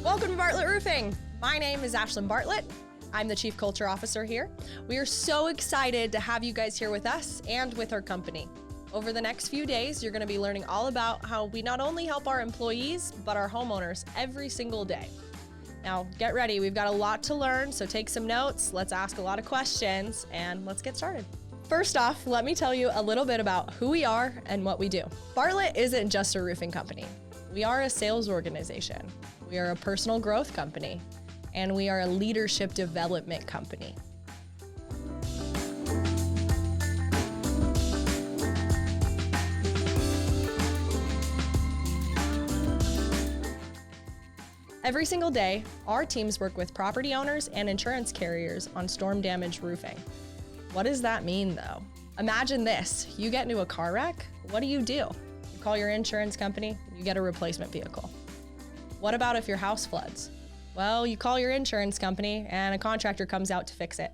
Welcome to Bartlett Roofing. My name is Ashlyn Bartlett. I'm the Chief Culture Officer here. We are so excited to have you guys here with us and with our company. Over the next few days, you're going to be learning all about how we not only help our employees, but our homeowners every single day. Now, get ready. We've got a lot to learn, so take some notes. Let's ask a lot of questions, and let's get started. First off, let me tell you a little bit about who we are and what we do. Bartlett isn't just a roofing company. We are a sales organization. We are a personal growth company, and we are a leadership development company. Every single day, our teams work with property owners and insurance carriers on storm damage roofing. What does that mean though? Imagine this, you get into a car wreck, what do? You call your insurance company, you get a replacement vehicle. What about if your house floods? Well, you call your insurance company and a contractor comes out to fix it.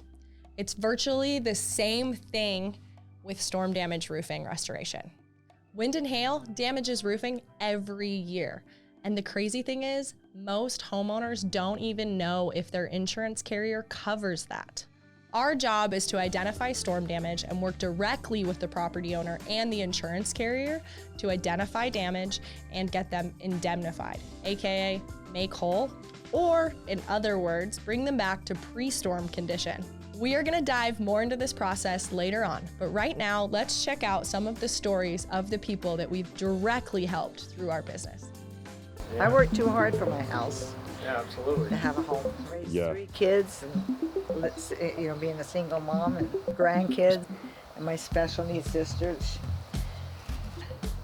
It's virtually the same thing with storm damage roofing restoration. Wind and hail damages roofing every year. And the crazy thing is, most homeowners don't even know if their insurance carrier covers that. Our job is to identify storm damage and work directly with the property owner and the insurance carrier to identify damage and get them indemnified, AKA make whole, or in other words, bring them back to pre-storm condition. We are gonna dive more into this process later on, but right now, let's check out some of the stories of the people that we've directly helped through our business. I worked too hard for my house. Yeah, absolutely. To have a home, raise 3 kids, and being a single mom and grandkids, and my special needs sisters.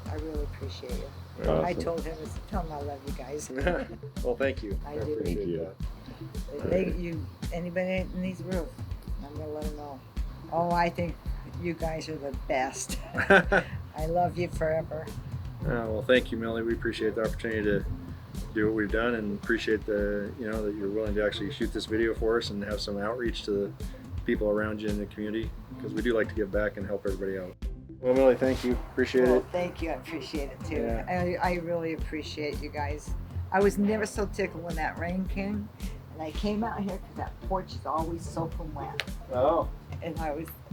I really appreciate you. Awesome. I told him, tell him I love you guys. Well, thank you. I do. appreciate that. Anybody that needs a roof, I'm gonna let them know. Oh, I think you guys are the best. I love you forever. Well, thank you, Millie. We appreciate the opportunity to do what we've done, and appreciate that you're willing to actually shoot this video for us and have some outreach to the people around you in the community, because we do like to give back and help everybody out. Well, Millie, thank you. Appreciate it. Thank you. I appreciate it too. Yeah. I really appreciate you guys. I was never so tickled when that rain came, and I came out here because that porch is always soaking wet. Oh. And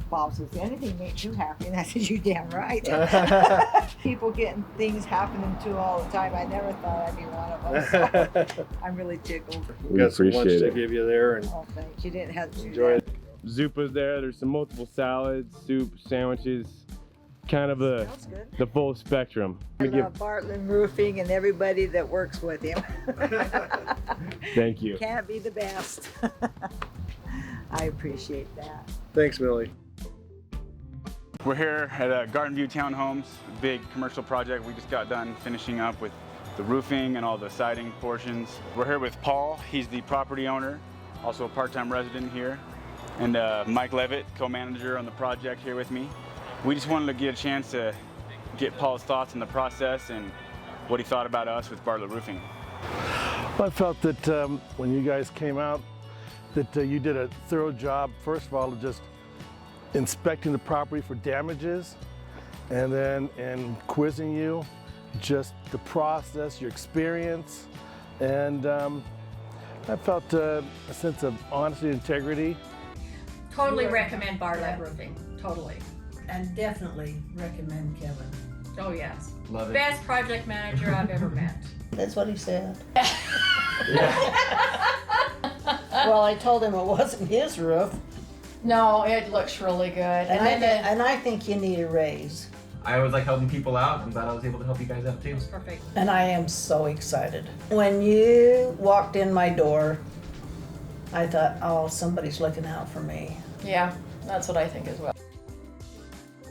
Bob says, anything makes you happy, and I said, you damn right. People getting things happening to all the time. I never thought I'd be one of them. So I'm really tickled. We got some lunch to give you there, and oh, thanks. You didn't have to do enjoy that. it. Zupa's there. There's some multiple salads, soup, sandwiches, kind of Sounds good. the full spectrum. I love Bartlett Roofing and everybody that works with him. Thank you. Can't be the best. I appreciate that. Thanks, Millie. We're here at Garden View Townhomes, a big commercial project. We just got done finishing up with the roofing and all the siding portions. We're here with Paul. He's the property owner, also a part-time resident here, and Mike Levitt, co-manager on the project, here with me. We just wanted to get a chance to get Paul's thoughts on the process and what he thought about us with Bartlett Roofing. Well, I felt that when you guys came out, that you did a thorough job, first of all, of just inspecting the property for damages, and then quizzing you, just the process, your experience, and I felt a sense of honesty and integrity. Totally recommend Bartlett Roofing, totally. And definitely recommend Kevin. Oh yes. Love it. Best project manager I've ever met. That's what he said. Well, I told him it wasn't his roof, No, it looks really good. and I think you need a raise. I always like helping people out. I'm glad I was able to help you guys out too. Perfect. And I am so excited. When you walked in my door, I thought, oh, somebody's looking out for me. Yeah, that's what I think as well.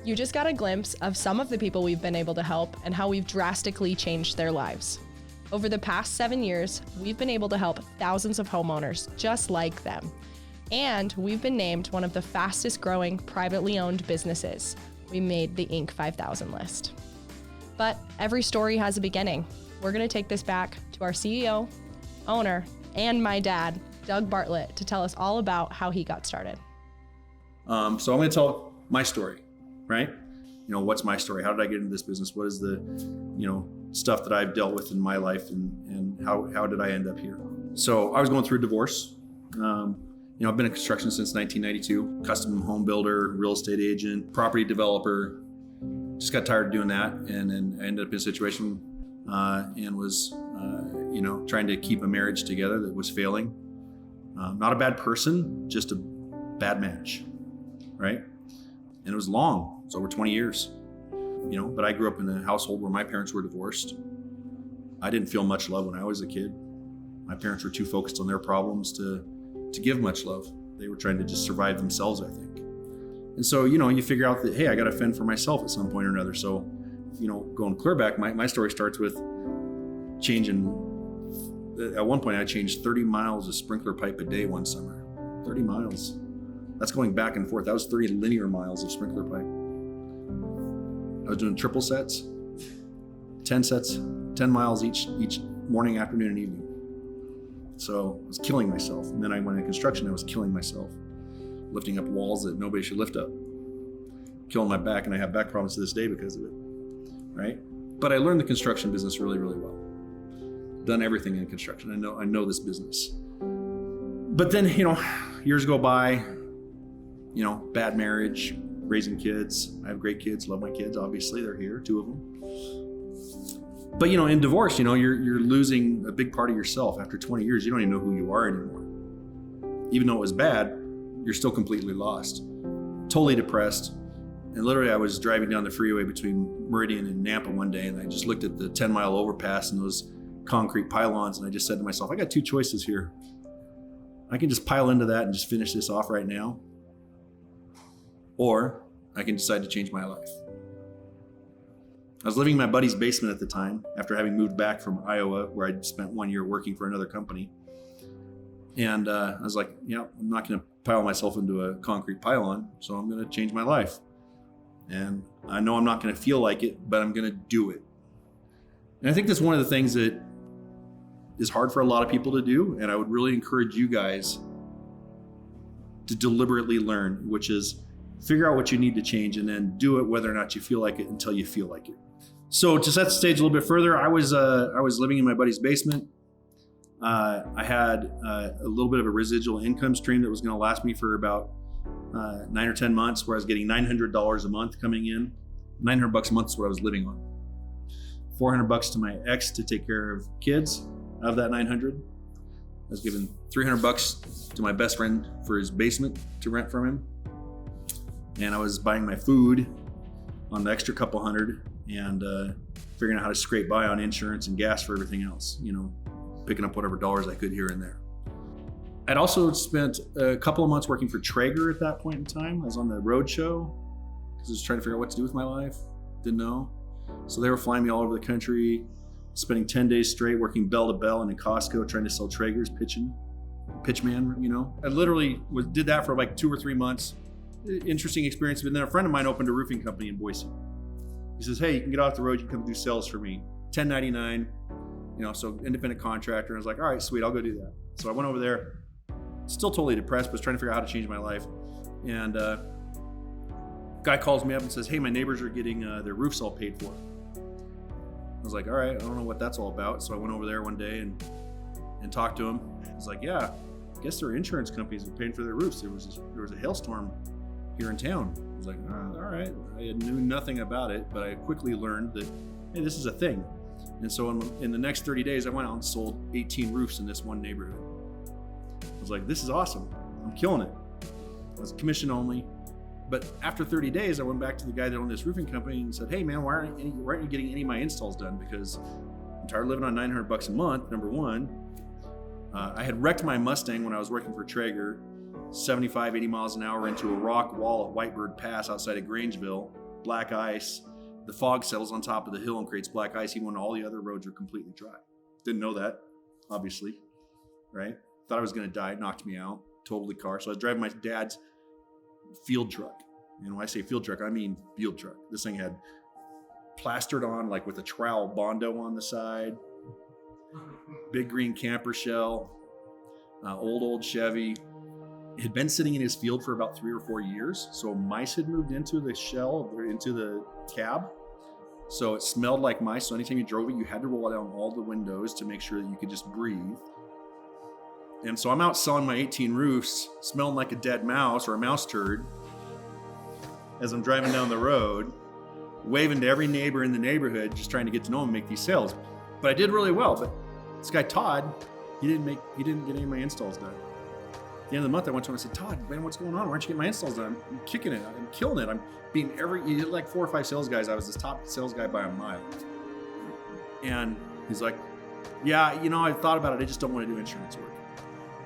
You just got a glimpse of some of the people we've been able to help and how we've drastically changed their lives. Over the past 7 years, we've been able to help thousands of homeowners just like them. And we've been named one of the fastest growing privately owned businesses. We made the Inc. 5000 list. But every story has a beginning. We're gonna take this back to our CEO, owner, and my dad, Doug Bartlett, to tell us all about how he got started. So I'm going to tell my story, right? What's my story? How did I get into this business? What is the, stuff that I've dealt with in my life, and how did I end up here? So I was going through a divorce. I've been in construction since 1992, custom home builder, real estate agent, property developer. Just got tired of doing that. And then I ended up in a situation and was, trying to keep a marriage together that was failing. Not a bad person, just a bad match, right? And it was long. It was over 20 years, but I grew up in a household where my parents were divorced. I didn't feel much love when I was a kid. My parents were too focused on their problems to give much love. They were trying to just survive themselves, I think. And so, you figure out that, hey, I got to fend for myself at some point or another. So, going clear back, my story starts with changing. At one point, I changed 30 miles of sprinkler pipe a day one summer. 30 miles. That's going back and forth. That was 30 linear miles of sprinkler pipe. I was doing triple sets, 10 sets, 10 miles each morning, afternoon, and evening. So I was killing myself. And then I went into construction, I was killing myself. Lifting up walls that nobody should lift up. Killing my back, and I have back problems to this day because of it, right? But I learned the construction business really, really well. Done everything in construction. I know this business. But then, years go by, bad marriage, raising kids. I have great kids, love my kids, obviously, they're here, 2 of them. But, in divorce, you're losing a big part of yourself. After 20 years, you don't even know who you are anymore. Even though it was bad, you're still completely lost. Totally depressed. And literally, I was driving down the freeway between Meridian and Nampa one day, and I just looked at the 10-mile overpass and those concrete pylons, and I just said to myself, I got 2 choices here. I can just pile into that and just finish this off right now, or I can decide to change my life. I was living in my buddy's basement at the time after having moved back from Iowa, where I'd spent 1 year working for another company. And I was like, I'm not going to pile myself into a concrete pylon, so I'm going to change my life. And I know I'm not going to feel like it, but I'm going to do it. And I think that's one of the things that is hard for a lot of people to do, and I would really encourage you guys to deliberately learn, which is figure out what you need to change and then do it whether or not you feel like it until you feel like it. So to set the stage a little bit further, I was living in my buddy's basement. I had a little bit of a residual income stream that was going to last me for about 9 or 10 months, where I was getting $900 a month coming in. $900 a month is what I was living on. $400 to my ex to take care of kids. Of that $900, I was giving $300 to my best friend for his basement to rent from him. And I was buying my food on the extra couple hundred and figuring out how to scrape by on insurance and gas for everything else, picking up whatever dollars I could here and there. I'd also spent a couple of months working for Traeger at that point in time. I was on the road show because I was trying to figure out what to do with my life. Didn't know. So they were flying me all over the country, spending 10 days straight working bell to bell and in Costco trying to sell Traegers, pitchman, I literally did that for like 2 or 3 months. Interesting experience. But then a friend of mine opened a roofing company in Boise. He says, hey, you can get off the road, you can come do sales for me. $10.99, so independent contractor. And I was like, all right, sweet, I'll go do that. So I went over there, still totally depressed, but was trying to figure out how to change my life. And guy calls me up and says, hey, my neighbors are getting their roofs all paid for. I was like, all right, I don't know what that's all about. So I went over there one day and talked to him. I was like, yeah, I guess their insurance companies are paying for their roofs. There was a hailstorm here in town. I was like, all right. I knew nothing about it, but I quickly learned that, hey, this is a thing. And so in the next 30 days, I went out and sold 18 roofs in this one neighborhood. I was like, this is awesome. I'm killing it. I was commission only. But after 30 days, I went back to the guy that owned this roofing company and said, hey man, why aren't you getting any of my installs done? Because I'm tired of living on $900 a month, number one. I had wrecked my Mustang when I was working for Traeger, 75, 80 miles an hour into a rock wall at Whitebird Pass outside of Grangeville, black ice. The fog settles on top of the hill and creates black ice even when all the other roads are completely dry. Didn't know that, obviously, right? Thought I was gonna die, knocked me out, totaled the car. So I was driving my dad's field truck. And when I say field truck, I mean field truck. This thing had plastered on like with a trowel Bondo on the side, big green camper shell, old Chevy. It had been sitting in his field for about 3 or 4 years. So mice had moved into the shell, or into the cab. So it smelled like mice. So anytime you drove it, you had to roll down all the windows to make sure that you could just breathe. And so I'm out selling my 18 roofs, smelling like a dead mouse or a mouse turd as I'm driving down the road, waving to every neighbor in the neighborhood, just trying to get to know them and make these sales. But I did really well. But this guy, Todd, he didn't get any of my installs done. At the end of the month, I went to him and I said, Todd, man, what's going on? Why aren't you getting my installs done? I'm kicking it. I'm killing it. I'm being he had like 4 or 5 sales guys. I was this top sales guy by a mile. And he's like, yeah, you know, I thought about it. I just don't want to do insurance work.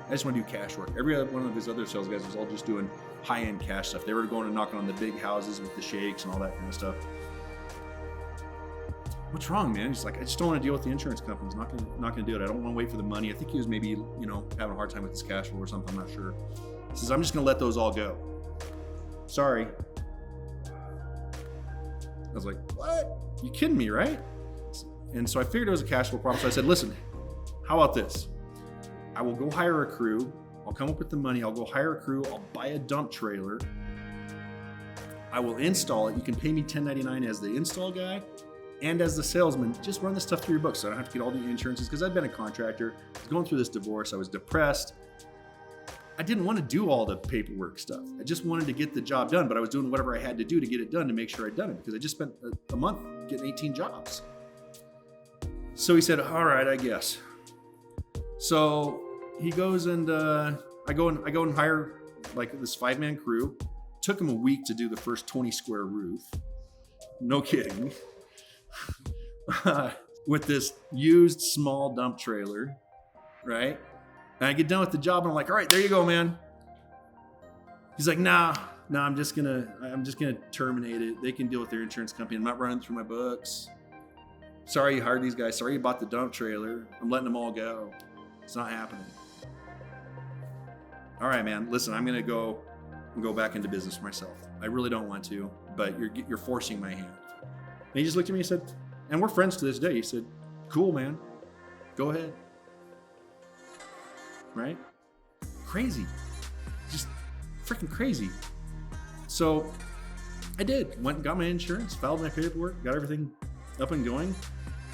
I just want to do cash work. Every one of his other sales guys was all just doing high-end cash stuff. They were going and knocking on the big houses with the shakes and all that kind of stuff. What's wrong, man? He's like, I just don't want to deal with the insurance companies. Not gonna do it. I don't want to wait for the money. I think he was maybe, you know, having a hard time with his cash flow or something. I'm not sure. He says, I'm just gonna let those all go. Sorry. I was like, what? You kidding me, right? And so I figured it was a cash flow problem. So I said, listen, how about this? I will go hire a crew. I'll come up with the money. I'll go hire a crew. I'll buy a dump trailer. I will install it. You can pay me $10.99 as the install guy and as the salesman. Just run this stuff through your books so I don't have to get all the insurances, because I've been a contractor. I was going through this divorce. I was depressed. I didn't want to do all the paperwork stuff. I just wanted to get the job done, but I was doing whatever I had to do to get it done to make sure I'd done it, because I just spent a month getting 18 jobs. So he said, all right, I guess. So he goes and I go and hire like this 5-man crew. Took him a week to do the first 20 square roof. No kidding. With this used small dump trailer, right? And I get done with the job and I'm like, all right, there you go, man. He's like, nah, I'm just gonna terminate it. They can deal with their insurance company. I'm not running through my books. Sorry you hired these guys. Sorry you bought the dump trailer. I'm letting them all go. It's not happening. All right, man, listen, I'm gonna go back into business for myself. I really don't want to, but you're forcing my hand. And he just looked at me and said, and we're friends to this day. He said, cool, man, go ahead. Right? Crazy. Just freaking crazy. So I did. Went and got my insurance, filed my paperwork, got everything up and going.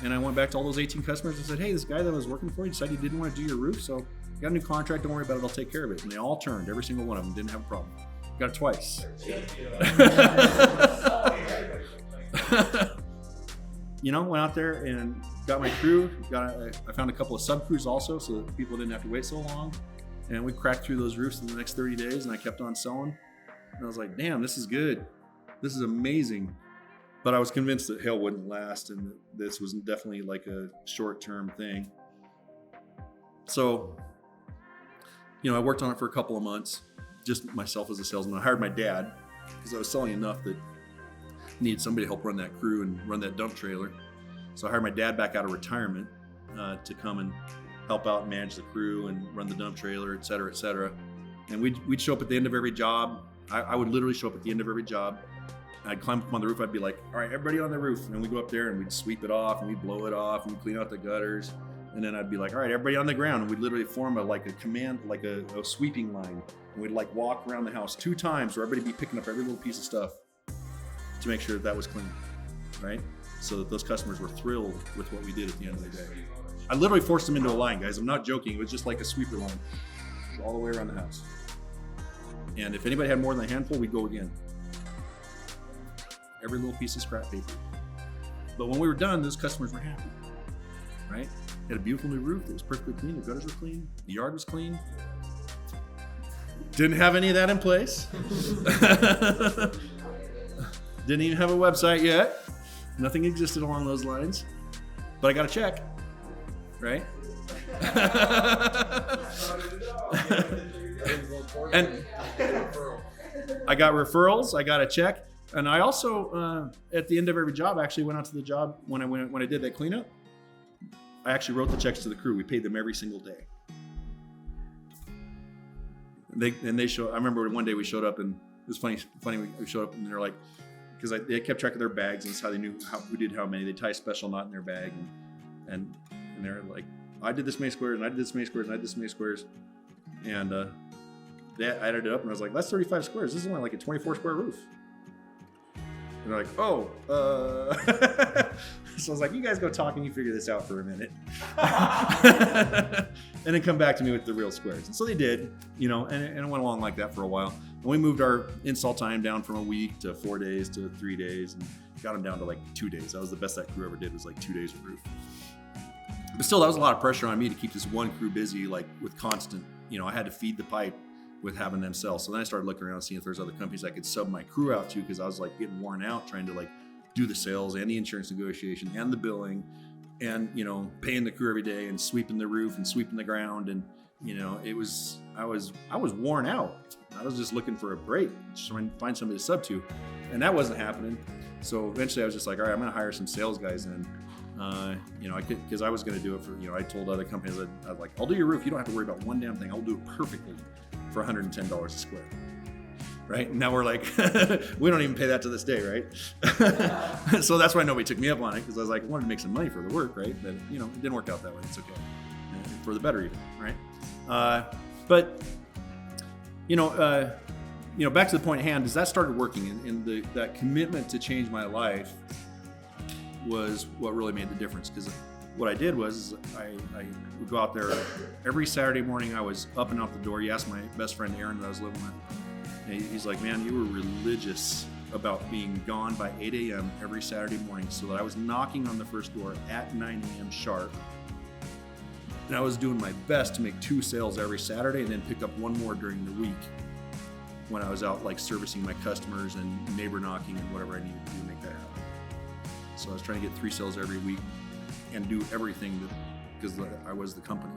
And I went back to all those 18 customers and said, hey, this guy that was working for you decided he didn't want to do your roof, so got a new contract, don't worry about it, I'll take care of it. And they all turned, every single one of them, didn't have a problem. Got it twice. You know, went out there and got my crew. I found a couple of sub crews also, so that people didn't have to wait so long. And we cracked through those roofs in the next 30 days, and I kept on selling. And I was like, damn, this is good. This is amazing. But I was convinced that hell wouldn't last, and that this was definitely like a short-term thing. So, you know, I worked on it for a couple of months, just myself as a salesman. I hired my dad because I was selling enough that I needed somebody to help run that crew and run that dump trailer. So I hired my dad back out of retirement to come and help out and manage the crew and run the dump trailer, et cetera, et cetera. And we'd show up at the end of every job. I would literally show up at the end of every job. I'd climb up on the roof. I'd be like, all right, everybody on the roof. And we'd go up there and we'd sweep it off and we'd blow it off and we'd clean out the gutters. And then I'd be like, all right, everybody on the ground. And we'd literally form a sweeping line. And we'd like walk around the house 2 times where everybody be picking up every little piece of stuff to make sure that was clean, right? So that those customers were thrilled with what we did at the end of the day. I literally forced them into a line, guys. I'm not joking. It was just like a sweeper line all the way around the house. And if anybody had more than a handful, we'd go again. Every little piece of scrap paper. But when we were done, those customers were happy, right? Had a beautiful new roof that was perfectly clean. The gutters were clean. The yard was clean. Didn't have any of that in place. Didn't even have a website yet. Nothing existed along those lines. But I got a check, right? And I got referrals. I got a check. And I also, at the end of every job, actually went out to the job when I did that cleanup. I actually wrote the checks to the crew. We paid them every single day. I remember one day we showed up, and it was funny. We showed up and they're like, because they kept track of their bags, and that's how they knew who did how many. They tie a special knot in their bag, and they're like, I did this many squares, and I did this many squares, and I did this many squares, and they added it up, and I was like, that's 35 squares. This is only like a 24 square roof. And they're like, oh, So I was like, you guys go talk and you figure this out for a minute. And then come back to me with the real squares. And so they did, you know, and it went along like that for a while. And we moved our install time down from a week to 4 days to 3 days and got them down to like 2 days. That was the best that crew ever did, was like 2 days of roof. But still, that was a lot of pressure on me to keep this one crew busy, like with constant, you know, I had to feed the pipe with having them sell. So then I started looking around, seeing if there's other companies I could sub my crew out to, because I was like getting worn out trying to like do the sales and the insurance negotiation and the billing and, you know, paying the crew every day and sweeping the roof and sweeping the ground. And, you know, I was worn out. I was just looking for a break, just trying to find somebody to sub to, and that wasn't happening. So eventually I was just like, all right, I'm going to hire some sales guys in. You know, because I was going to do it for, you know, I told other companies that I was like, I'll do your roof. You don't have to worry about one damn thing. I'll do it perfectly for $110 a square. Right. And now we're like, we don't even pay that to this day. Right. So that's why nobody took me up on it, because I was like, I wanted to make some money for the work. Right. But, you know, it didn't work out that way. It's okay. For the better even. Right. But, you know, back to the point at hand, is that started working, and that commitment to change my life was what really made the difference. Because what I did was I would go out there every Saturday morning. I was up and out the door. You asked my best friend Aaron that I was living with. And he's like, man, you were religious about being gone by 8 a.m. every Saturday morning, so that I was knocking on the first door at 9 a.m. sharp. And I was doing my best to make 2 sales every Saturday and then pick up 1 more during the week when I was out like servicing my customers and neighbor knocking and whatever I needed to do to make that happen. So I was trying to get 3 sales every week and do everything because I was the company.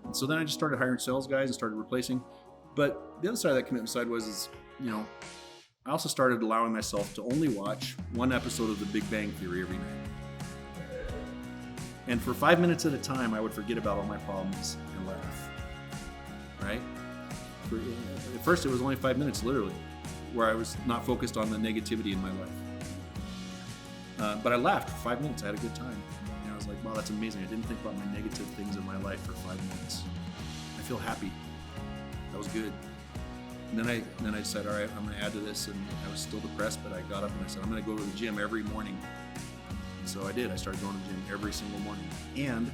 And so then I just started hiring sales guys and started replacing. But the other side of that commitment side was, you know, I also started allowing myself to only watch 1 episode of The Big Bang Theory every night. And for 5 minutes at a time, I would forget about all my problems and laugh. Right? At first, it was only 5 minutes, literally, where I was not focused on the negativity in my life. But I laughed for 5 minutes. I had a good time. And I was like, wow, that's amazing. I didn't think about my negative things in my life for 5 minutes. I feel happy. That was good. And then I decided, all right, I'm going to add to this. And I was still depressed, but I got up and I said, I'm going to go to the gym every morning. And so I did. I started going to the gym every single morning. And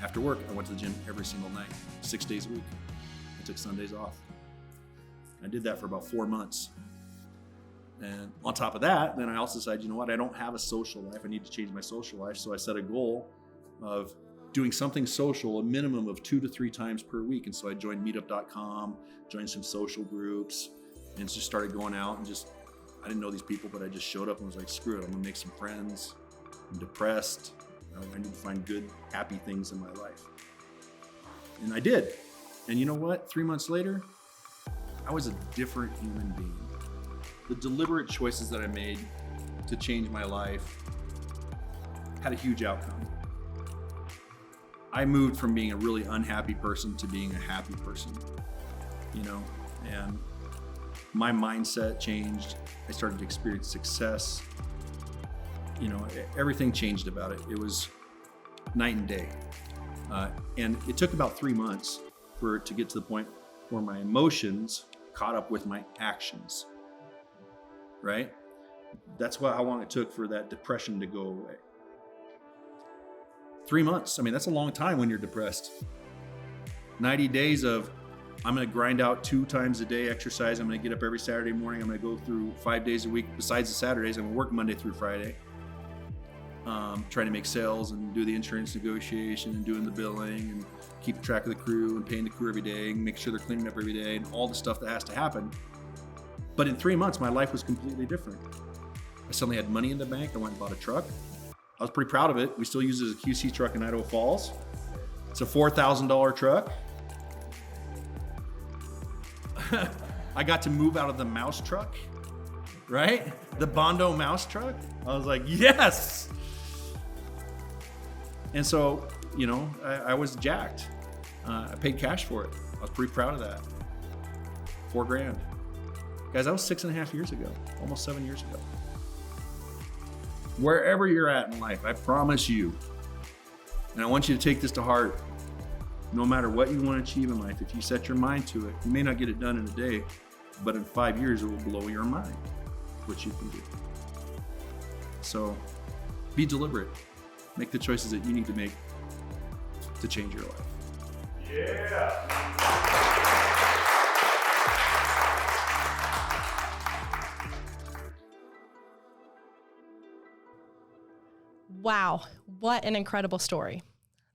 after work, I went to the gym every single night, 6 days a week. I took Sundays off. I did that for about 4 months. And on top of that, then I also decided, you know what, I don't have a social life. I need to change my social life. So I set a goal of doing something social, a minimum of 2 to 3 times per week. And so I joined meetup.com, joined some social groups, and just started going out and just, I didn't know these people, but I just showed up and was like, screw it, I'm gonna make some friends. I'm depressed. I need to find good, happy things in my life. And I did. And you know what? 3 months later, I was a different human being. The deliberate choices that I made to change my life had a huge outcome. I moved from being a really unhappy person to being a happy person, you know, and my mindset changed. I started to experience success. You know, everything changed about it. It was night and day. And it took about 3 months for it to get to the point where my emotions caught up with my actions, right? That's how long it took for that depression to go away. 3 months. I mean, that's a long time when you're depressed. 90 days of, I'm going to grind out 2 times a day exercise. I'm going to get up every Saturday morning. I'm going to go through 5 days a week. Besides the Saturdays, I'm going to work Monday through Friday. Trying to make sales and do the insurance negotiation and doing the billing and keep track of the crew and paying the crew every day and make sure they're cleaning up every day and all the stuff that has to happen. But in 3 months, my life was completely different. I suddenly had money in the bank. I went and bought a truck. I was pretty proud of it. We still use it as a QC truck in Idaho Falls. It's a $4,000 truck. I got to move out of the mouse truck, right? The Bondo mouse truck. I was like, yes. And so, you know, I was jacked. I paid cash for it. I was pretty proud of that. $4,000. Guys, that was 6.5 years ago, almost 7 years ago. Wherever you're at in life, I promise you, and I want you to take this to heart, no matter what you want to achieve in life, if you set your mind to it, you may not get it done in a day, but in 5 years, it will blow your mind what you can do. So be deliberate. Make the choices that you need to make to change your life. Wow, what an incredible story.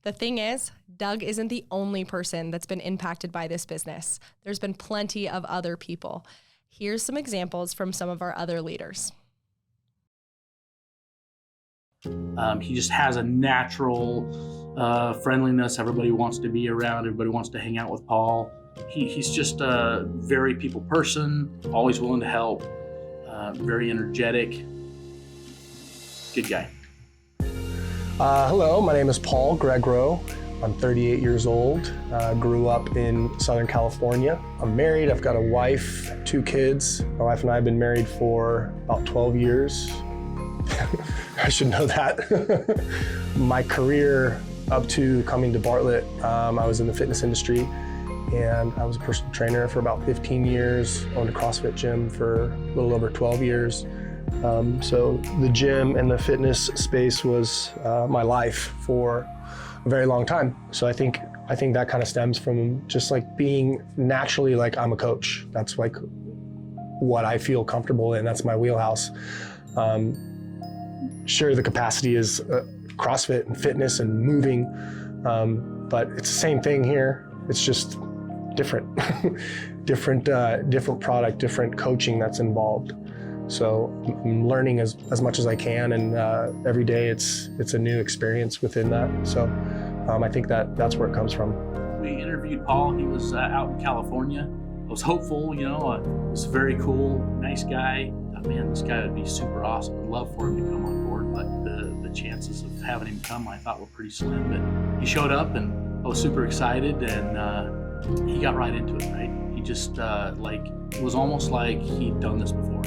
The thing is, Doug isn't the only person that's been impacted by this business. There's been plenty of other people. Here's some examples from some of our other leaders. He just has a natural friendliness. Everybody wants to be around. Everybody wants to hang out with Paul. He's just a very people person, always willing to help, very energetic, good guy. Hello, my name is Paul Gregro. I'm 38 years old, grew up in Southern California. I'm married, I've got a wife, 2 kids. My wife and I have been married for about 12 years. I should know that. My career up to coming to Bartlett, I was in the fitness industry, and I was a personal trainer for about 15 years, owned a CrossFit gym for a little over 12 years. So the gym and the fitness space was my life for a very long time. So I think that kind of stems from just like being naturally like I'm a coach. That's like what I feel comfortable in. That's my wheelhouse. Sure, the capacity is CrossFit and fitness and moving, but it's the same thing here. It's just different, different product, different coaching that's involved. So I'm learning as much as I can, and every day it's a new experience within that. So I think that's where it comes from. We interviewed Paul. He was out in California. I was hopeful, he was very cool, nice guy. Thought, man, this guy would be super awesome. I'd love for him to come on board, but the chances of having him come I thought were pretty slim. But he showed up, and I was super excited, and he got right into it, right? He just it was almost like he'd done this before.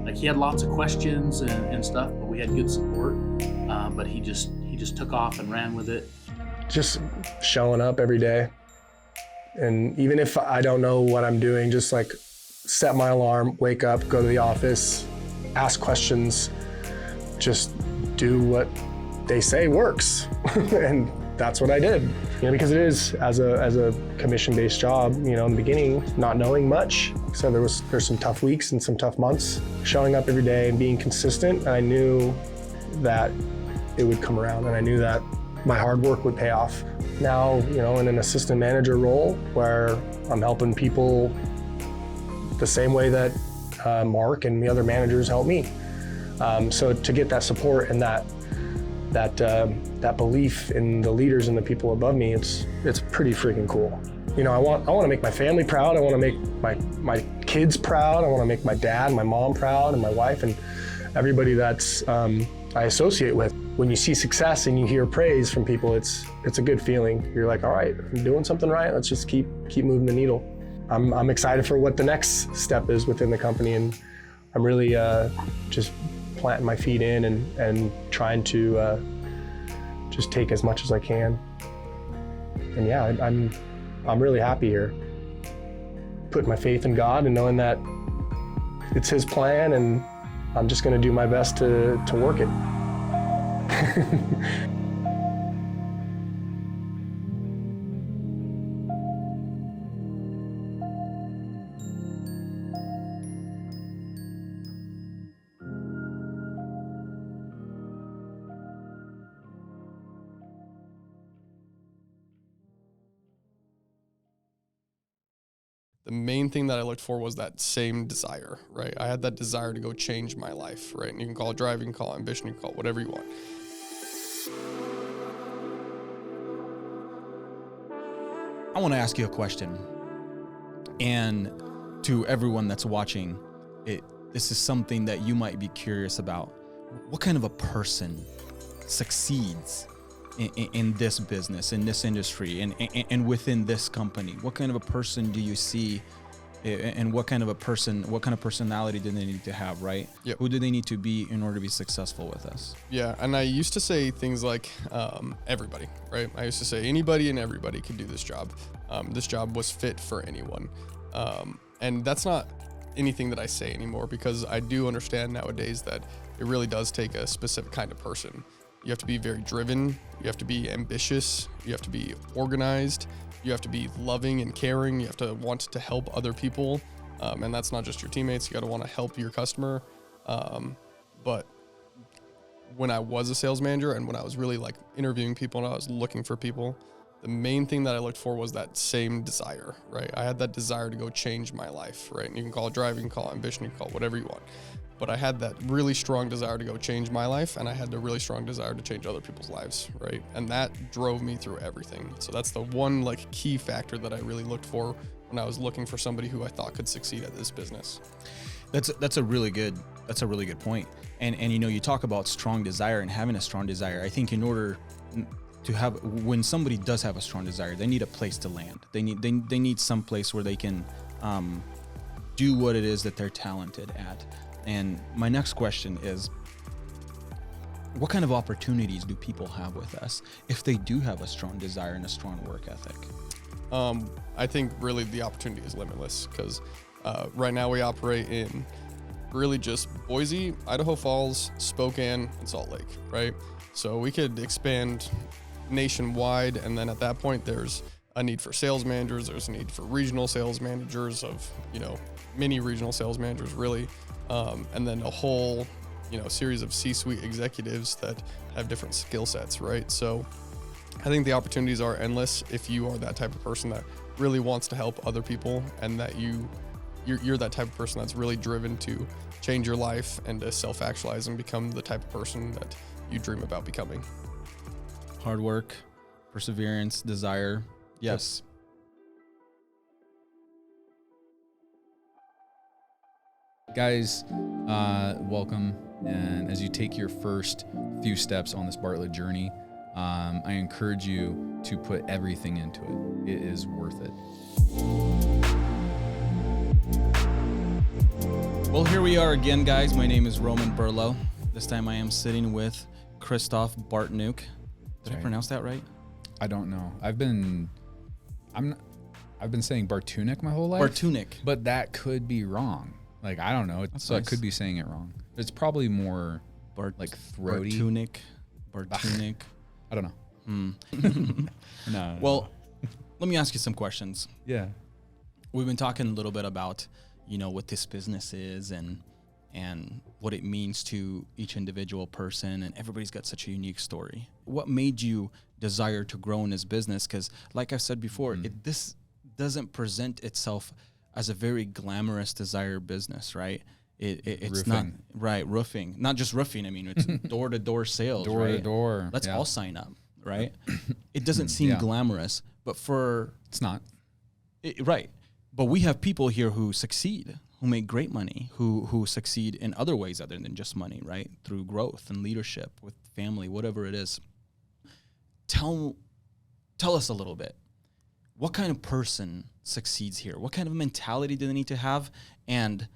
Like he had lots of questions and stuff, but we had good support. But he just took off and ran with it. Just showing up every day. And even if I don't know what I'm doing, just like set my alarm, wake up, go to the office, ask questions, just do what they say works. And that's what I did. Because it is, as a commission-based job, in the beginning, not knowing much. So there's some tough weeks and some tough months. Showing up every day and being consistent, I knew that it would come around, and I knew that my hard work would pay off. Now, in an assistant manager role where I'm helping people the same way that Mark and the other managers help me. So to get that support and that belief in the leaders and the people above me, it's pretty freaking cool. I want to make my family proud. I want to make my kids proud. I want to make my dad, my mom proud, and my wife, and everybody that's I associate with. When you see success and you hear praise from people, it's a good feeling. You're like, all right, I'm doing something right. Let's just keep moving the needle. I'm excited for what the next step is within the company, and I'm really just planting my feet in and trying to just take as much as I can. And yeah, I'm really happy here. Putting my faith in God and knowing that it's His plan, and I'm just going to do my best to work it. The main thing that I looked for was that same desire, right? I had that desire to go change my life, right? And you can call it driving, call it ambition, you can call it whatever you want. I want to ask you a question. And to everyone that's watching, this is something that you might be curious about. What kind of a person succeeds in this business, in this industry, and within this company? What kind of a person do you see, and what kind of personality do they need to have, right? Yep. Who do they need to be in order to be successful with us? Yeah, and I used to say things like everybody, right? I used to say anybody and everybody could do this job. This job was fit for anyone. And that's not anything that I say anymore, because I do understand nowadays that it really does take a specific kind of person. You have to be very driven, you have to be ambitious, you have to be organized, you have to be loving and caring, you have to want to help other people, and that's not just your teammates, you got to want to help your customer. But when I was a sales manager and when I was really like interviewing people and I was looking for people, the main thing that I looked for was that same desire, right? I had that desire to go change my life, right? And you can call it drive, you can call it ambition, you can call it whatever you want. But I had that really strong desire to go change my life, and I had the really strong desire to change other people's lives, right? And that drove me through everything. So that's the one like key factor that I really looked for when I was looking for somebody who I thought could succeed at this business. That's a really good point. And you know, you talk about strong desire and having a strong desire. I think in order to have, when somebody does have a strong desire, they need a place to land. They need some place where they can do what it is that they're talented at. And my next question is, what kind of opportunities do people have with us if they do have a strong desire and a strong work ethic? I think really the opportunity is limitless because right now we operate in really just Boise, Idaho Falls, Spokane, and Salt Lake, right? So we could expand nationwide, and then at that point there's a need for sales managers, there's a need for regional sales managers of, you know, mini regional sales managers really, and then a whole, you know, series of C-suite executives that have different skill sets, right? So I think the opportunities are endless if you are that type of person that really wants to help other people, and that you're that type of person that's really driven to change your life and to self-actualize and become the type of person that you dream about becoming. Hard work, perseverance, desire. Yes. Guys, welcome. And as you take your first few steps on this Bartlett journey, I encourage you to put everything into it. It is worth it. Well, here we are again, guys. My name is Roman Burlow. This time I am sitting with Christoph Bartnuck. Did I pronounce that right? I don't know. I've been saying Bartunek my whole life. Bartunek. But that could be wrong. Like, I don't know. So nice. I could be saying it wrong. It's probably more like throaty. Bartunek. I don't know. No. Well, let me ask you some questions. Yeah. We've been talking a little bit about, you know, what this business is and what it means to each individual person, and everybody's got such a unique story. What made you desire to grow in this business? Because like I've said before, this doesn't present itself as a very glamorous desire business, right? It's roofing. Not right. Roofing, not just roofing. I mean, it's door-to-door sales, door right? to door. Let's all sign up, right? It doesn't seem glamorous, but it's not. Right. But we have people here who succeed, who make great money, who succeed in other ways other than just money, right? Through growth and leadership with family, whatever it is. Tell us a little bit. What kind of person succeeds here? What kind of mentality do they need to have? And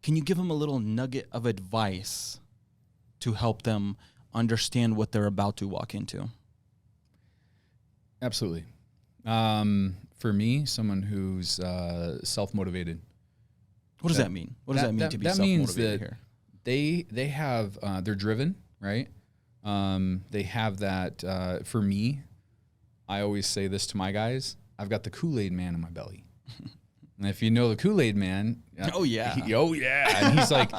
can you give them a little nugget of advice to help them understand what they're about to walk into? Absolutely. For me, someone who's self-motivated. What does that mean? What does that mean to be self-motivated here? They have, they're driven, right? They have that, for me, I always say this to my guys, I've got the Kool-Aid man in my belly. And if you know the Kool-Aid man. Oh, yeah. And he's like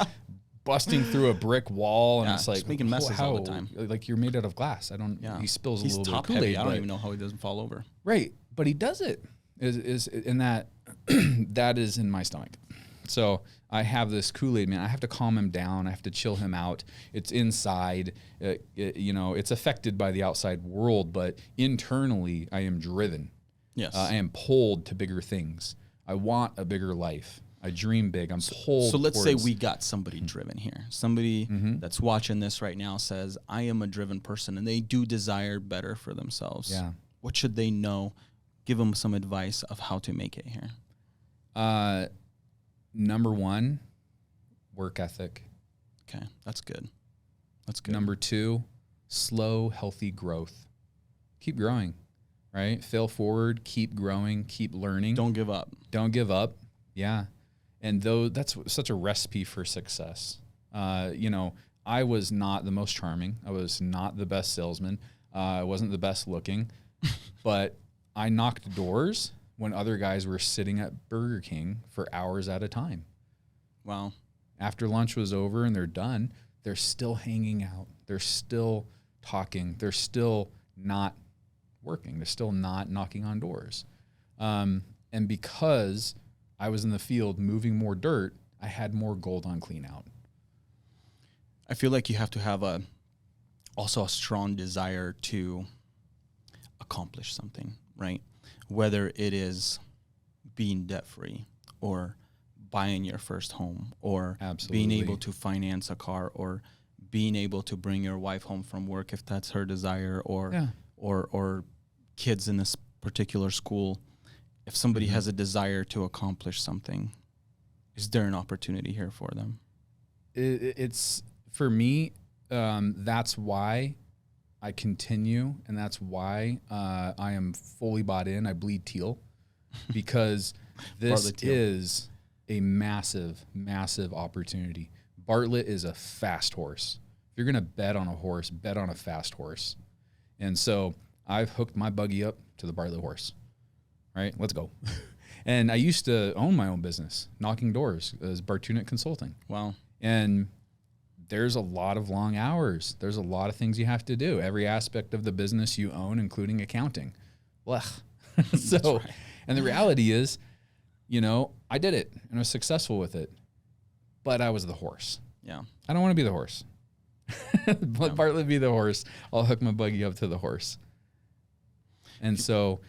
busting through a brick wall, and it's like, just making messes all the time. Like, you're made out of glass. He spills a little bit of Kool-Aid. He's top heavy. I don't even know how he doesn't fall over. Right. But he does it. In that, that is in my stomach. So I have this Kool-Aid man. I have to calm him down. I have to chill him out. It's inside. It's affected by the outside world, but internally I am driven. Yes. I am pulled to bigger things. I want a bigger life. I dream big. I'm pulled. So let's say we got somebody driven here. Somebody that's watching this right now says, I am a driven person, and they do desire better for themselves. Yeah. What should they know? Give them some advice of how to make it here. Number one, work ethic. Okay, that's good. Number two, slow, healthy growth. Keep growing, right? Fail forward, keep growing, keep learning. Don't give up. Don't give up. Yeah. And that's such a recipe for success. You know, I was not the most charming. I was not the best salesman. I wasn't the best looking, but I knocked doors when other guys were sitting at Burger King for hours at a time. Wow. After lunch was over and they're done, they're still hanging out. They're still talking. They're still not working. They're still not knocking on doors. And because I was in the field moving more dirt, I had more gold on clean out. I feel like you have to have also a strong desire to accomplish something, right? Whether it is being debt-free or buying your first home or being able to finance a car or being able to bring your wife home from work if that's her desire, or kids in this particular school. If somebody has a desire to accomplish something, is there an opportunity here for them? It's for me, that's why I continue, and that's why I am fully bought in. I bleed teal because this is a massive, massive opportunity. Bartlett is a fast horse. If you're going to bet on a horse, bet on a fast horse. And so I've hooked my buggy up to the Bartlett horse. Right? Let's go. And I used to own my own business, knocking doors as Bartunet Consulting. Wow. And there's a lot of long hours. There's a lot of things you have to do. Every aspect of the business you own, including accounting. Blech. So, right. And the reality is, you know, I did it and I was successful with it, but I was the horse. Yeah. I don't want to be the horse. Let Bartlett be the horse. I'll hook my buggy up to the horse. And so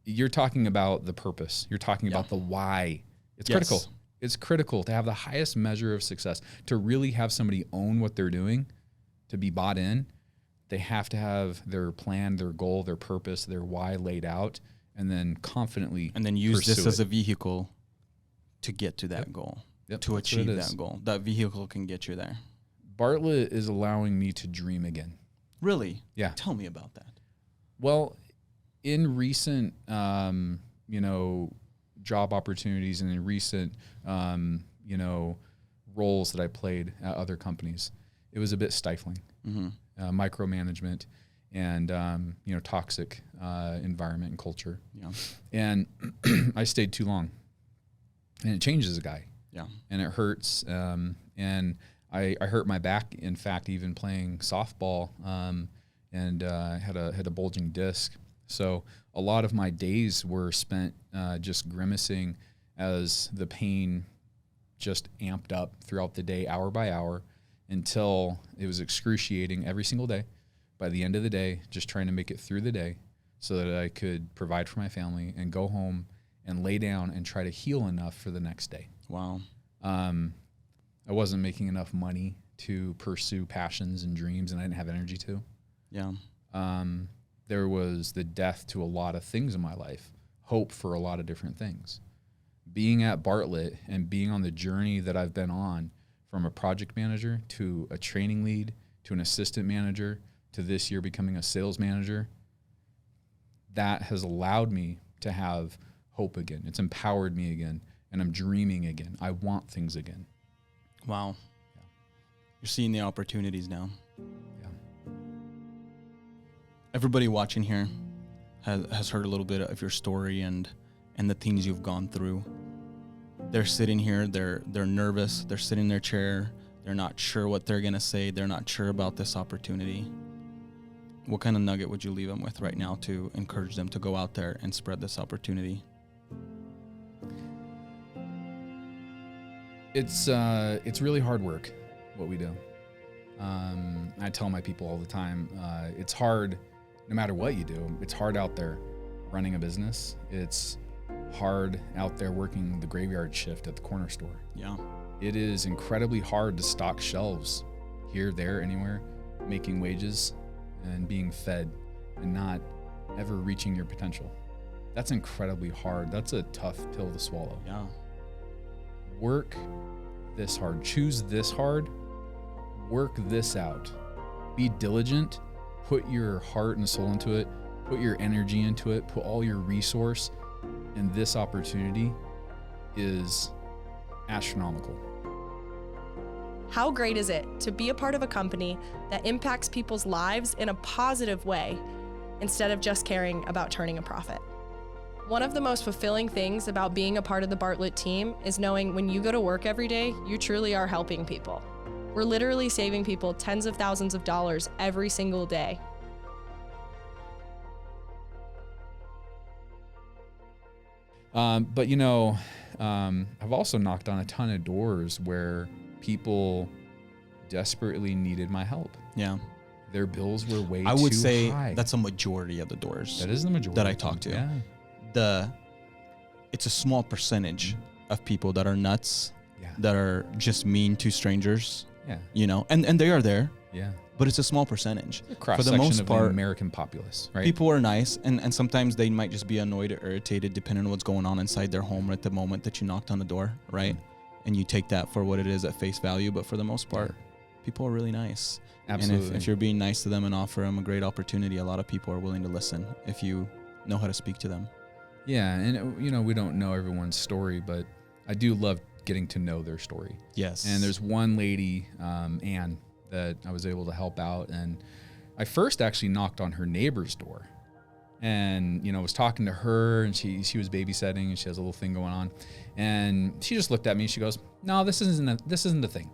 you're talking about the purpose. You're talking about the why. It's critical. It's critical to have the highest measure of success, to really have somebody own what they're doing, to be bought in. They have to have their plan, their goal, their purpose, their why laid out, and then confidently and then use this as a vehicle to get to that goal, to achieve that goal. That vehicle can get you there. Bartlett is allowing me to dream again. Really? Yeah. Tell me about that. Well, in recent, you know, job opportunities and in recent, you know, roles that I played at other companies, it was a bit stifling. Micromanagement and, you know, toxic environment and culture. Yeah. And I stayed too long. And it changes a guy. Yeah. And it hurts. And I hurt my back, in fact, even playing softball, and had a bulging disc. So a lot of my days were spent just grimacing as the pain just amped up throughout the day, hour by hour, until it was excruciating every single day. By the end of the day, just trying to make it through the day so that I could provide for my family and go home and lay down and try to heal enough for the next day. Wow. I wasn't making enough money to pursue passions and dreams, and I didn't have energy to. Yeah. There was the death to a lot of things in my life, hope for a lot of different things. Being at Bartlett and being on the journey that I've been on, from a project manager to a training lead to an assistant manager to this year becoming a sales manager, that has allowed me to have hope again. It's empowered me again, and I'm dreaming again. I want things again. Wow. Yeah. You're seeing the opportunities now. Yeah. Everybody watching here has heard a little bit of your story and the things you've gone through. They're sitting here, they're nervous, they're sitting in their chair, they're not sure what they're gonna say, they're not sure about this opportunity. What kind of nugget would you leave them with right now to encourage them to go out there and spread this opportunity? It's really hard work, what we do. I tell my people all the time, it's hard no matter what you do. It's hard out there running a business. It's hard out there working the graveyard shift at the corner store. Yeah. It is incredibly hard to stock shelves here, there, anywhere, making wages and being fed and not ever reaching your potential. That's incredibly hard. That's a tough pill to swallow. Yeah. Work this hard. Choose this hard. Work this out. Be diligent. Put your heart and soul into it. Put your energy into it. Put all your resource. And this opportunity is astronomical. How great is it to be a part of a company that impacts people's lives in a positive way instead of just caring about turning a profit? One of the most fulfilling things about being a part of the Bartlett team is knowing when you go to work every day, you truly are helping people. We're literally saving people tens of thousands of dollars every single day. But I've also knocked on a ton of doors where people desperately needed my help. Yeah. Their bills were way too high. I would say that's a majority of the doors. That is the majority that I talk to. Yeah. It's a small percentage of people that are nuts, Yeah. that are just mean to strangers. Yeah. You know, and they are there. Yeah. But it's a small percentage. For the most part, the American populace, right? People are nice, and sometimes they might just be annoyed or irritated depending on what's going on inside their home at the moment that you knocked on the door, right? And you take that for what it is at face value. But for the most part, people are really nice. Absolutely. And if you're being nice to them and offer them a great opportunity, a lot of people are willing to listen if you know how to speak to them. Yeah, and we don't know everyone's story, but I do love getting to know their story. Yes. And there's one lady, Anne, that I was able to help out, and I first actually knocked on her neighbor's door, and was talking to her, and she was babysitting, and she has a little thing going on, and she just looked at me. She goes, "No, this isn't the thing."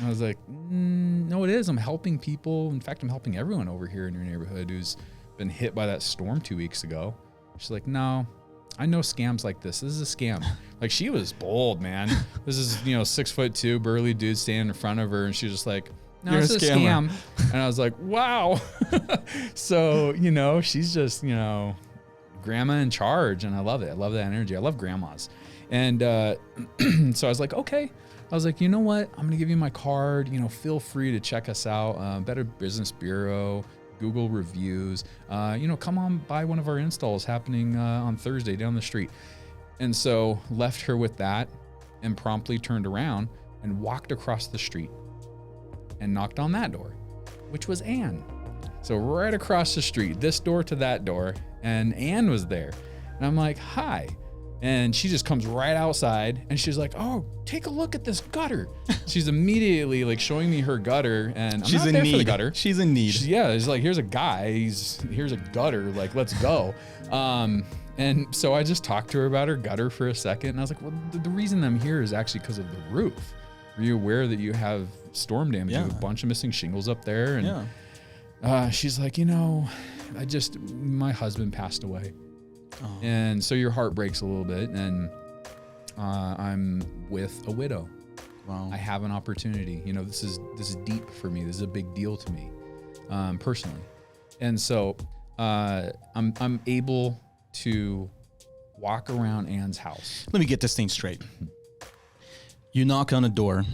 I was like, "No, it is. I'm helping people. In fact, I'm helping everyone over here in your neighborhood who's been hit by that storm 2 weeks ago." She's like, "No, I know scams like this. This is a scam." Like, she was bold, man. This is, 6'2" burly dude standing in front of her, and she's just like, "No, You're it's a a scam." And I was like, wow. So, she's just, grandma in charge, and I love it. I love that energy. I love grandmas. And so I was like, okay. I was like, you know what? I'm gonna give you my card. Feel free to check us out. Better Business Bureau, Google reviews. Come on by one of our installs happening on Thursday down the street. And so left her with that, and promptly turned around and walked across the street and knocked on that door, which was Anne. So right across the street, this door to that door, and Anne was there. And I'm like, "Hi." And she just comes right outside, and she's like, "Oh, take a look at this gutter." She's immediately like showing me her gutter, and I'm She's not in there need. for the gutter. She's in need. It's like, here's a guy, here's a gutter, like, let's go. And so I just talked to her about her gutter for a second, and I was like, well, the reason I'm here is actually because of the roof. Are you aware that you have storm damage? You have a bunch of missing shingles up there. And she's like, my husband passed away. Oh. And so your heart breaks a little bit, and I'm with a widow. Wow. I have an opportunity. This is deep for me. This is a big deal to me, personally. And so I'm able to walk around Anne's house. Let me get this thing straight. You knock on a door,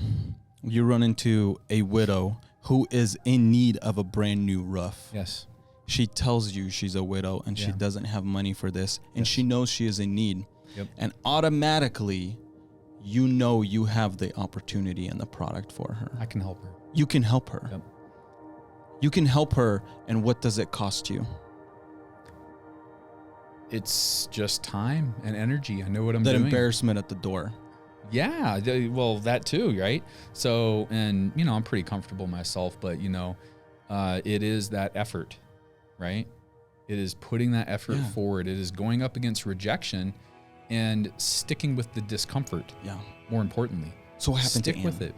you run into a widow who is in need of a brand new roof. Yes. She tells you she's a widow and she doesn't have money for this, and she knows she is in need. Yep. And automatically, you have the opportunity and the product for her. I can help her. You can help her. Yep. You can help her, and what does it cost you? It's just time and energy. I know what I'm doing. That embarrassment at the door. Yeah, well, that too, right? So, and I'm pretty comfortable myself, but it is that effort, right? It is putting that effort forward. It is going up against rejection and sticking with the discomfort. Yeah. More importantly. So what happened to Stick Anne? with it.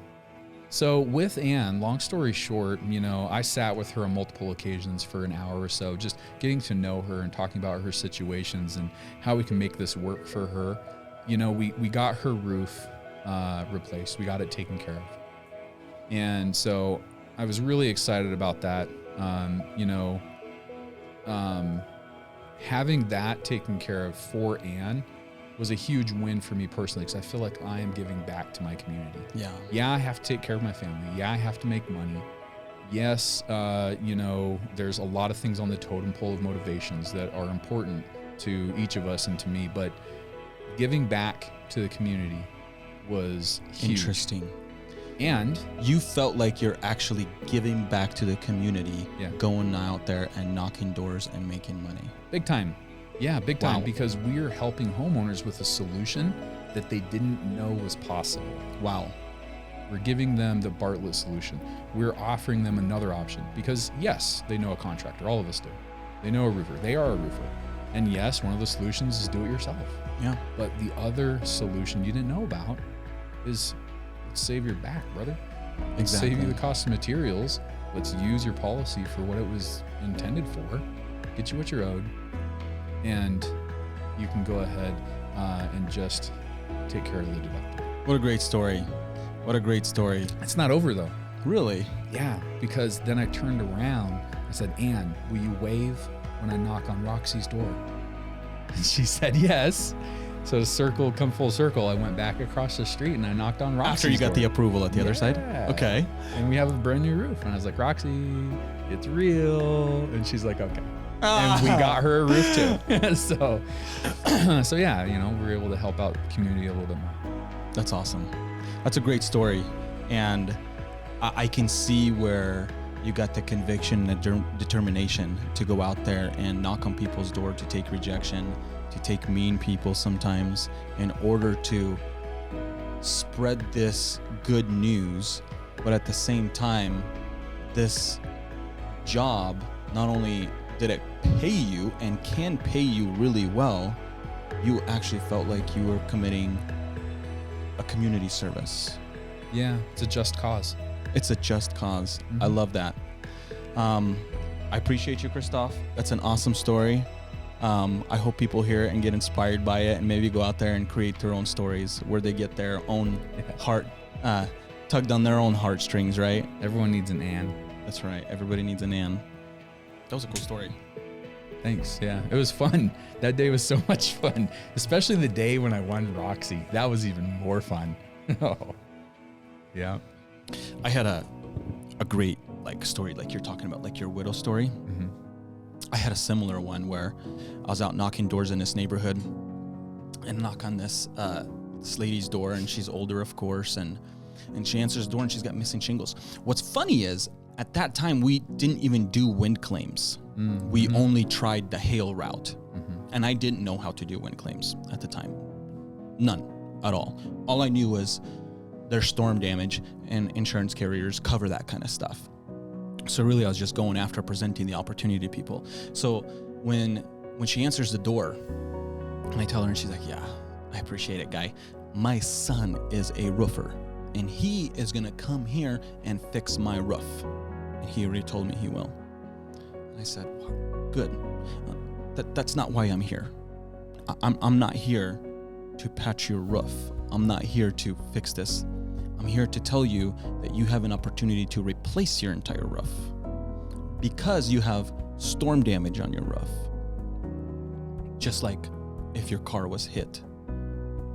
So with Anne, long story short, I sat with her on multiple occasions for an hour or so, just getting to know her and talking about her situations and how we can make this work for her. We got her roof replaced. We got it taken care of. And so I was really excited about that. Having that taken care of for Anne was a huge win for me personally, because I feel like I am giving back to my community. Yeah. Yeah, I have to take care of my family. Yeah, I have to make money. Yes, there's a lot of things on the totem pole of motivations that are important to each of us and to me, but giving back to the community was huge. Interesting. And you felt like you're actually giving back to the community, going out there and knocking doors and making money. Big time. Yeah, big time. Wow. Because we're helping homeowners with a solution that they didn't know was possible. Wow. We're giving them the Bartlett solution. We're offering them another option because yes, they know a contractor. All of us do. They know a roofer. They are a roofer. And yes, one of the solutions is do it yourself. Yeah. But the other solution you didn't know about is let's save your back, brother. Let's Exactly. save you the cost of materials. Let's use your policy for what it was intended for. Get you what you're owed. And you can go ahead and just take care of the deductible. What a great story. What a great story. It's not over though. Really? Yeah, because then I turned around. I said, Ann, will you wave when I knock on Roxy's door? And she said yes. So to come full circle, I went back across the street and I knocked on Roxy's After you got door. the approval at the other side? Okay. And we have a brand new roof. And I was like, Roxy, it's real. And she's like, okay. And we got her a roof too. so yeah, you know, we were able to help out the community a little bit more. That's awesome. That's a great story. And I can see where you got the conviction and the determination to go out there and knock on people's door, to take rejection, to take mean people sometimes in order to spread this good news. But at the same time, this job, not only did it pay you and can pay you really well, you actually felt like you were committing a community service. Yeah, it's a just cause. It's a just cause. I love that. I appreciate you, Christoph. That's an awesome story. I hope people hear it and get inspired by it and maybe go out there and create their own stories where they get their own heart, tugged on their own heartstrings, right? Everyone needs an Ann. That's right. Everybody needs an Ann. That was a cool story. Thanks. Yeah, it was fun. That day was so much fun, especially the day when I won Roxy. That was even more fun. Oh, yeah. I had a great story like you're talking about, like your widow story. Mm-hmm. I had a similar one where I was out knocking doors in this neighborhood and knock on this lady's door, and she's older, of course, and she answers the door and she's got missing shingles. What's funny is at that time we didn't even do wind claims. Mm-hmm. We only tried the hail route, and I didn't know how to do wind claims at the time. None at all. All I knew was there's storm damage and insurance carriers cover that kind of stuff. So really I was just going after presenting the opportunity to people. So when she answers the door and I tell her, and she's like, yeah, I appreciate it, guy. My son is a roofer and he is gonna come here and fix my roof. And he already told me he will. And I said, well, good. That's not why I'm here. I'm not here to patch your roof. I'm not here to fix this. I'm here to tell you that you have an opportunity to replace your entire roof because you have storm damage on your roof. Just like if your car was hit,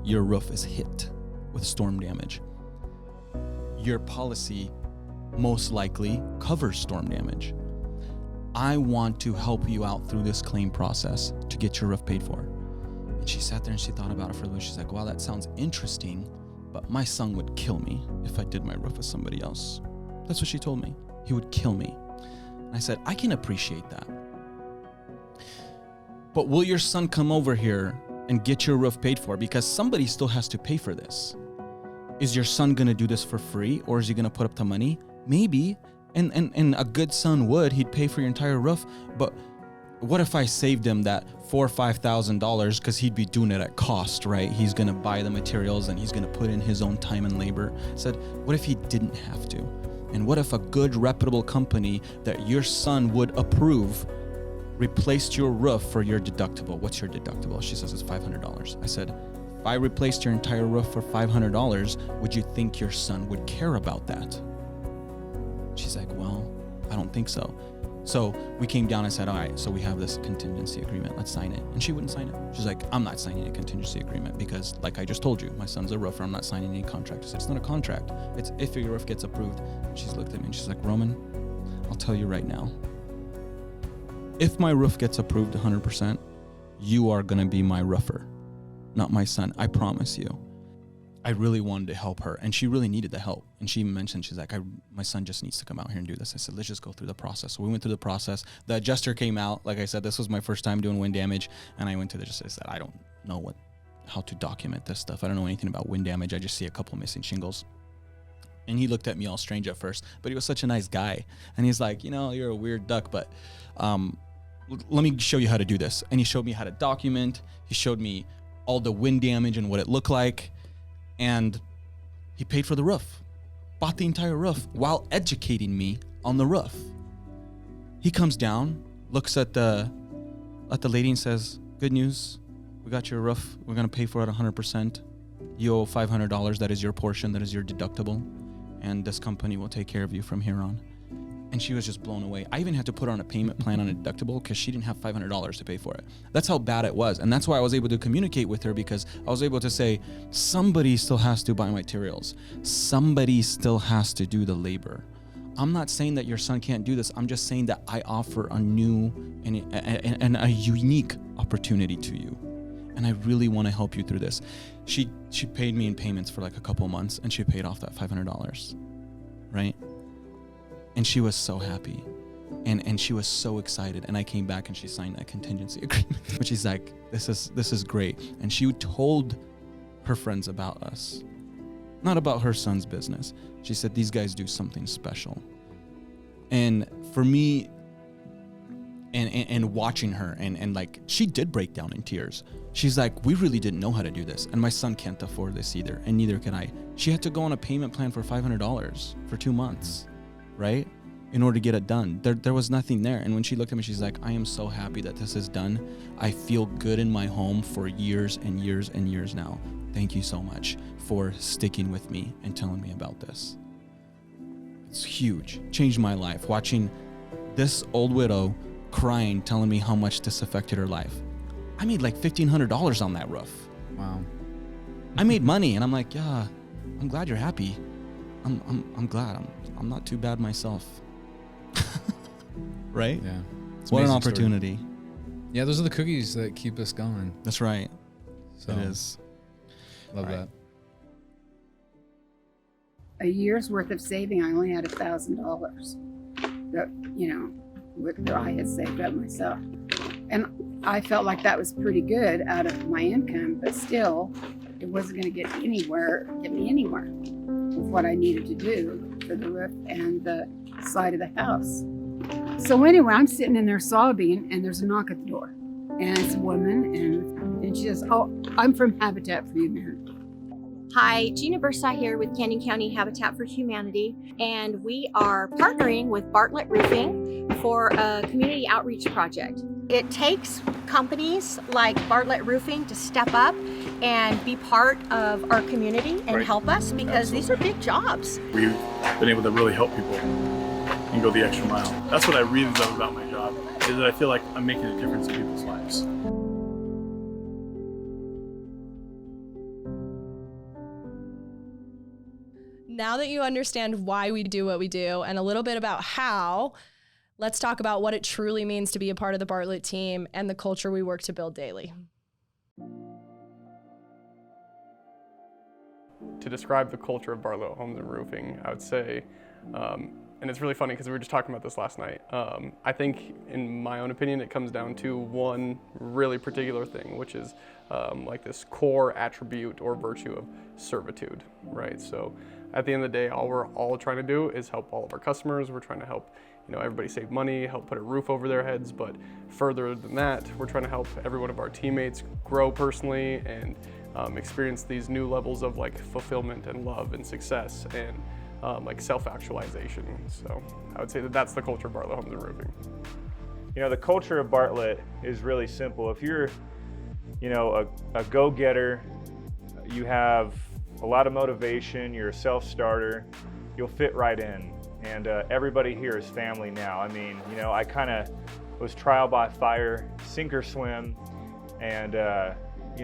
your roof is hit with storm damage. Your policy most likely covers storm damage. I want to help you out through this claim process to get your roof paid for. And she sat there and she thought about it for a little. She's like, wow, that sounds interesting, but my son would kill me if I did my roof with somebody else. That's what she told me. He would kill me. And I said, I can appreciate that. But will your son come over here and get your roof paid for? Because somebody still has to pay for this. Is your son gonna do this for free, or is he gonna put up the money? Maybe. And a good son would. He'd pay for your entire roof. But what if I saved him that $4,000 or $5,000 because he'd be doing it at cost, right? He's gonna buy the materials and he's gonna put in his own time and labor. I said, what if he didn't have to? And what if a good reputable company that your son would approve replaced your roof for your deductible? What's your deductible? She says it's $500. I said, if I replaced your entire roof for $500, would you think your son would care about that? She's like, well, I don't think so. So we came down and said, all right, so we have this contingency agreement. Let's sign it. And she wouldn't sign it. She's like, I'm not signing a contingency agreement because, like I just told you, my son's a roofer. I'm not signing any contract. I said, it's not a contract. It's if your roof gets approved. And she's looked at me and she's like, Roman, I'll tell you right now. If my roof gets approved 100%, you are going to be my roofer, not my son. I promise you. I really wanted to help her, and she really needed the help. And she mentioned, she's like, my son just needs to come out here and do this. I said, let's just go through the process. So we went through the process. The adjuster came out. Like I said, this was my first time doing wind damage, and I went to the adjuster and said, I don't know how to document this stuff. I don't know anything about wind damage. I just see a couple missing shingles. And he looked at me all strange at first, but he was such a nice guy. And he's like, you're a weird duck, but let me show you how to do this. And he showed me how to document. He showed me all the wind damage and what it looked like. And he paid for the roof, bought the entire roof while educating me on the roof. He comes down, looks at the lady and says, good news, we got your roof. We're going to pay for it 100%. You owe $500. That is your portion. That is your deductible. And this company will take care of you from here on. And she was just blown away. I even had to put her on a payment plan on a deductible because she didn't have $500 to pay for it. That's how bad it was. And that's why I was able to communicate with her, because I was able to say, somebody still has to buy materials. Somebody still has to do the labor. I'm not saying that your son can't do this. I'm just saying that I offer a new and a unique opportunity to you. And I really want to help you through this. She paid me in payments for like a couple months, and she paid off that $500, right? And she was so happy, and she was so excited. And I came back and she signed that contingency agreement, which is like, this is great. And she told her friends about us, not about her son's business. She said, these guys do something special. And for me, and watching her, and like, she did break down in tears. She's like, we really didn't know how to do this. And my son can't afford this either. And neither can I. She had to go on a payment plan for $500 for 2 months, right? In order to get it done. There was nothing there. And when she looked at me, she's like, I am so happy that this is done. I feel good in my home for years and years and years now. Thank you so much for sticking with me and telling me about this. It's huge. Changed my life. Watching this old widow crying, telling me how much this affected her life. I made like $1,500 on that roof. Wow. I made money, and I'm like, yeah, I'm glad you're happy. I'm glad. I'm not too bad myself. Right? Yeah. What an opportunity. Story. Yeah, those are the cookies that keep us going. That's right. So, it is. Love that. A year's worth of saving, I only had $1,000 that, that I had saved up myself. And I felt like that was pretty good out of my income, but still, it wasn't going to get me anywhere with what I needed to do for the roof and the side of the house. So anyway, I'm sitting in there sobbing, and there's a knock at the door. And it's a woman, and she says, oh, I'm from Habitat for Humanity. Hi, Gina Bursa here with Canyon County Habitat for Humanity, and we are partnering with Bartlett Roofing for a community outreach project. It takes companies like Bartlett Roofing to step up and be part of our community and help us, because these are big jobs. We've been able to really help people and go the extra mile. That's what I really love about my job, is that I feel like I'm making a difference in people's lives. Now that you understand why we do what we do and a little bit about how, let's talk about what it truly means to be a part of the Bartlett team and the culture we work to build daily. To describe the culture of Bartlett Homes and Roofing, I would say, and it's really funny because we were just talking about this last night. I think, in my own opinion, it comes down to one really particular thing, which is like this core attribute or virtue of servitude, right? So at the end of the day, all we're all trying to do is help all of our customers. We're trying to help everybody save money, help put a roof over their heads, but further than that, we're trying to help every one of our teammates grow personally and experience these new levels of like fulfillment and love and success and like self-actualization. So I would say that that's the culture of Bartlett Homes and Roofing. The culture of Bartlett is really simple. If you're, a go-getter, you have a lot of motivation, you're a self-starter, you'll fit right in. And everybody here is family now. I mean, I kind of was trial by fire, sink or swim, and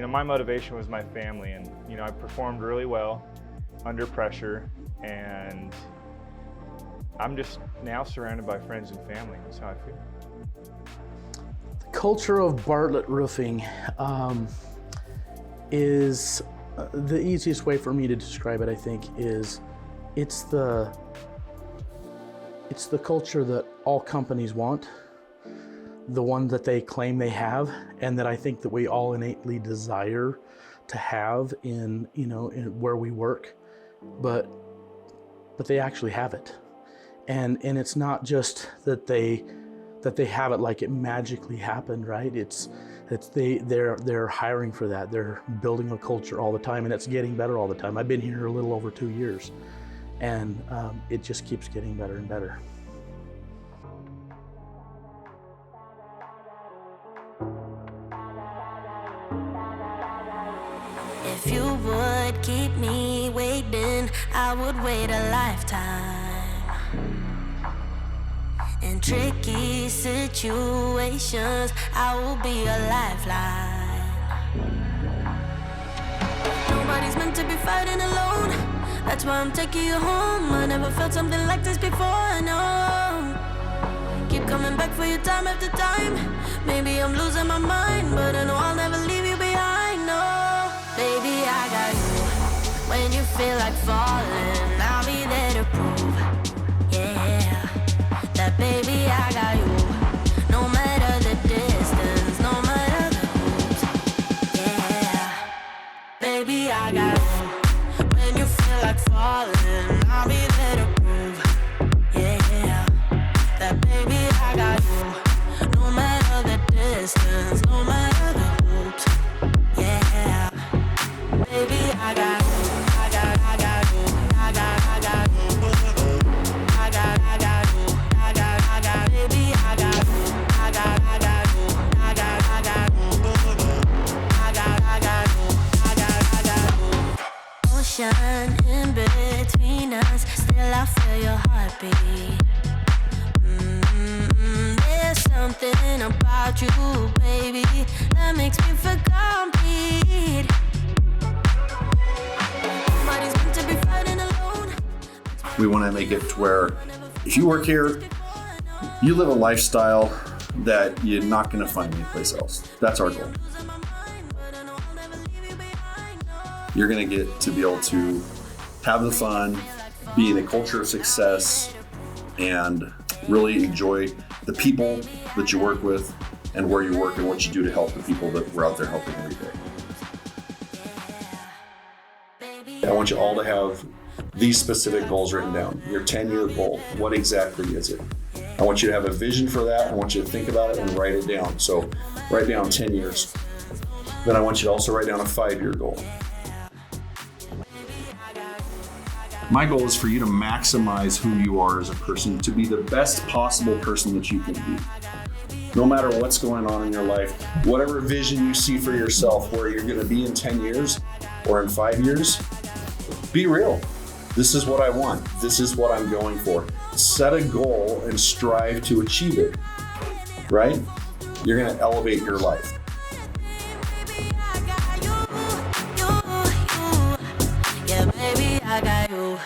my motivation was my family. And I performed really well under pressure, and I'm just now surrounded by friends and family. That's how I feel. The culture of Bartlett Roofing is the easiest way for me to describe it, I think, is it's the culture that all companies want, the one that they claim they have, and that I think that we all innately desire to have in where we work. But but they actually have it. And it's not just that they have it like it magically happened, right? They're hiring for that. They're building a culture all the time, and it's getting better all the time. I've been here a little over 2 years, and it just keeps getting better and better. If you would keep me waiting, I would wait a lifetime. In tricky situations, I will be a lifeline. Nobody's meant to be fighting alone. That's why I'm taking you home. I never felt something like this before, no. Keep coming back for you time after time. Maybe I'm losing my mind, but I know I'll never leave you behind, no. Baby, I got you. When you feel like falling, I'll be there to prove, yeah, that baby, I got you. No matter the distance, no matter the hoops, yeah, baby, I got you. When you feel like falling, I'll be there to prove, yeah, that baby, I got you. No matter the distance, no matter the hoops, yeah, baby, I got you. I got you. I got you. I got you. Baby, I got you. I got you. I got you. Ocean in between us, still I feel your heartbeat. There's something about you, baby, that makes me feel complete. Nobody's meant to be fighting alone. We want to make it to where if you work here, you live a lifestyle that you're not going to find anyplace else. That's our goal. You're going to get to be able to have the fun, be in a culture of success, and really enjoy the people that you work with and where you work and what you do to help the people that we're out there helping every day. I want you all to have these specific goals written down. Your 10-year goal, what exactly is it? I want you to have a vision for that. I want you to think about it and write it down. So write down 10 years. Then I want you to also write down a 5-year goal. My goal is for you to maximize who you are as a person, to be the best possible person that you can be. No matter what's going on in your life, whatever vision you see for yourself, where you're going to be in 10 years or in 5 years, be real. This is what I want. This is what I'm going for. Set a goal and strive to achieve it, right? You're going to elevate your life. Yeah, baby, I got you.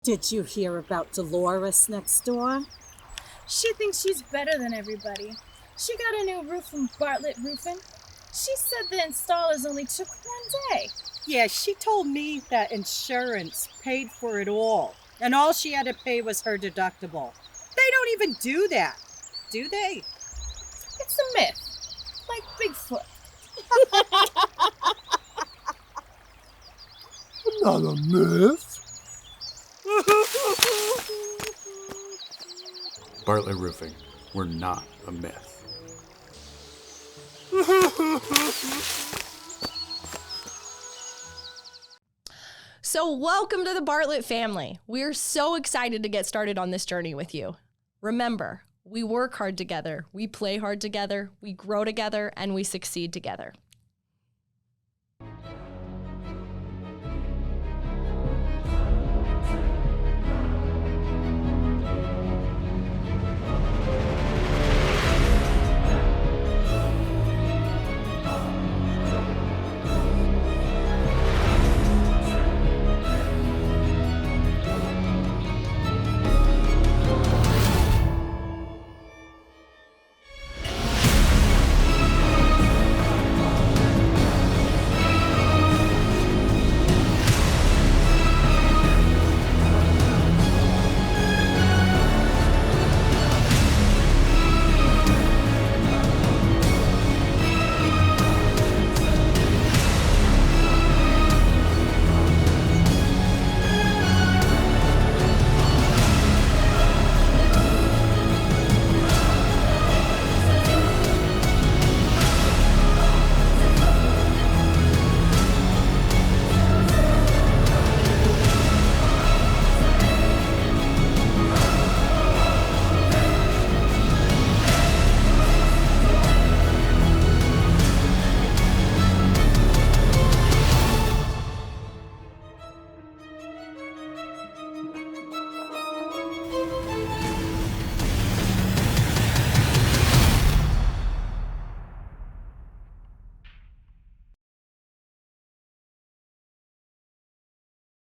Did you hear about Dolores next door? She thinks she's better than everybody. She got a new roof from Bartlett Roofing. She said the installers only took 1 day. Yeah, she told me that insurance paid for it all, and all she had to pay was her deductible. They don't even do that, do they? It's a myth, like Bigfoot. Not a myth. Bartlett Roofing, we're not a myth. So welcome to the Bartlett family. We're so excited to get started on this journey with you. Remember, we work hard together, we play hard together, we grow together, and we succeed together.